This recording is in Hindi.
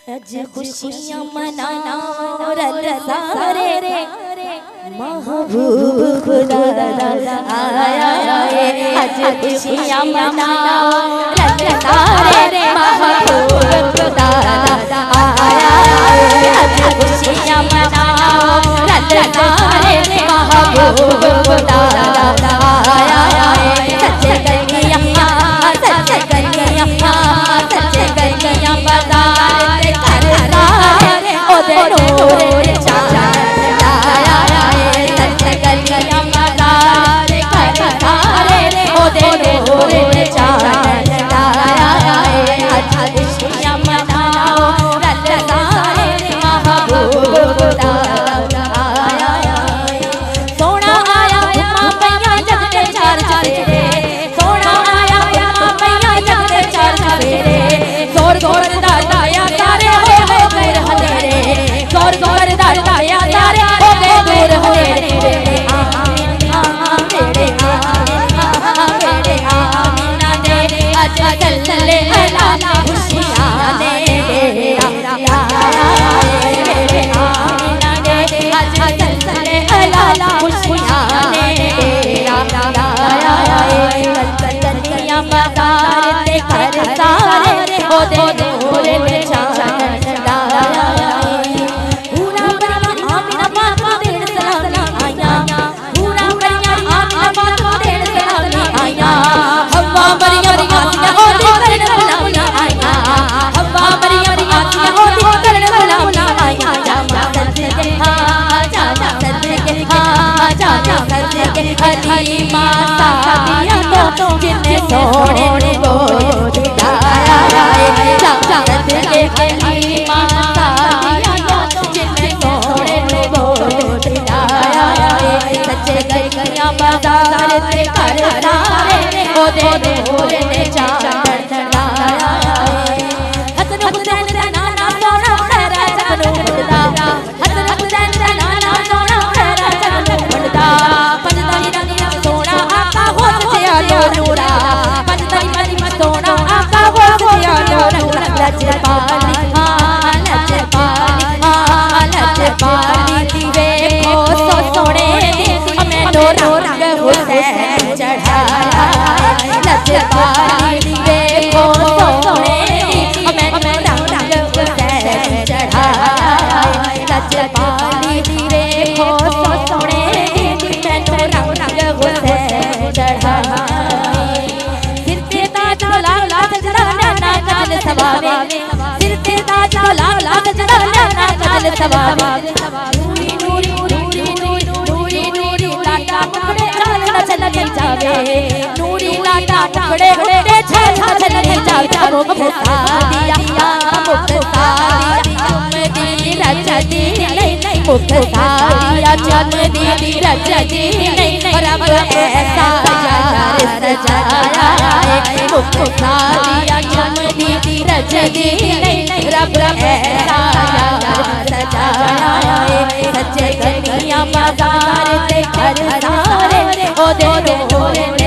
अज खुशियां मनाना रल सारे महबूब खुदा आया है। अज खुशियां मनाना रल सारे महबूब खुदा आया है। अज खुशियां मनाना रल सारे महबूब खुदा आया है। सच्चे गलियां सच्चे गलियां सच्चे गलियां बाजार ओदे नूर चांद आया है। सच्चे गलियां बाजार सारे ओदे नूर चांद आया है। अज खुशियां मनाओ रल सारे महबूब खुदा आया है। सोना आया मां पैया जगते चार चफेरे सोना आया मां पैया जगते चार चफेरे जोर जोर दा दाया सारे हो गए दूर हनेरे जोर जोर दा दाया सारे हो गए दूर हनेरे मेरे आमीना दे अज चले अला खुशियां ने मेरे आमीना दे अज चले अला खुशियां ने गलियां बाजार ते घर सारे ओदे नूर ने चांद आया पूरा परिवार आमीना बाबा देन सलाम आया पूरा परिवार आमीना बाबा देन सलाम आया हवा मरियम आसिया ओदे करन सलाम आया हवा मरियम आसिया ओदे करन सलाम आया जा सजके जा सजके जा सजके हलीमा सादिया तो जिन्ने सोने बोल आया है। जा सजके हलीमा सादिया तो जिन्ने सोने बोल आया है। सच्चे गलियां बाजार ते घर सारे ओदे नूर ने चांद आया है। हसन हुसैन दा नाना सोना खैरा जगनू मुंडदा हसन हुसैन दा नाना सोना खैरा जगनू मुंडदा पंजताई रानी सोना आका हो सया नूरा पंजताई रानी सोना आका हो सया नूरा लजपाली लजपाली देखो सो सोने हमें नूरा रंग हुसैन चढ़ाया लजपाली देखो सो सोने हमें नूरा रंग हुसैन चढ़ाया लजपाली देखो सो सोने मैं नूरा रंग हुसैन चढ़ाया सिर पे ताज लाल गजरा नैना कजल सवावे सिर पे ताज लाल गजरा नैना कजल सवावे नूरी नूरी नूरी नूरी नूरी लाटा पकड़े चाल चलने जावे नूरी लाटा पकड़े उड़े छल चलने जावे मुक्ता दिया चमदी रजदी नहीं मुक्ता दिया चमदी रजदी नहीं रब ऐसा यार सजाया है मुक्ता दिया चमदी रजदी नहीं रब ऐसा यार सजाया है। सच्चे गलियां बाजार ते घर सारे ओदे नूर ने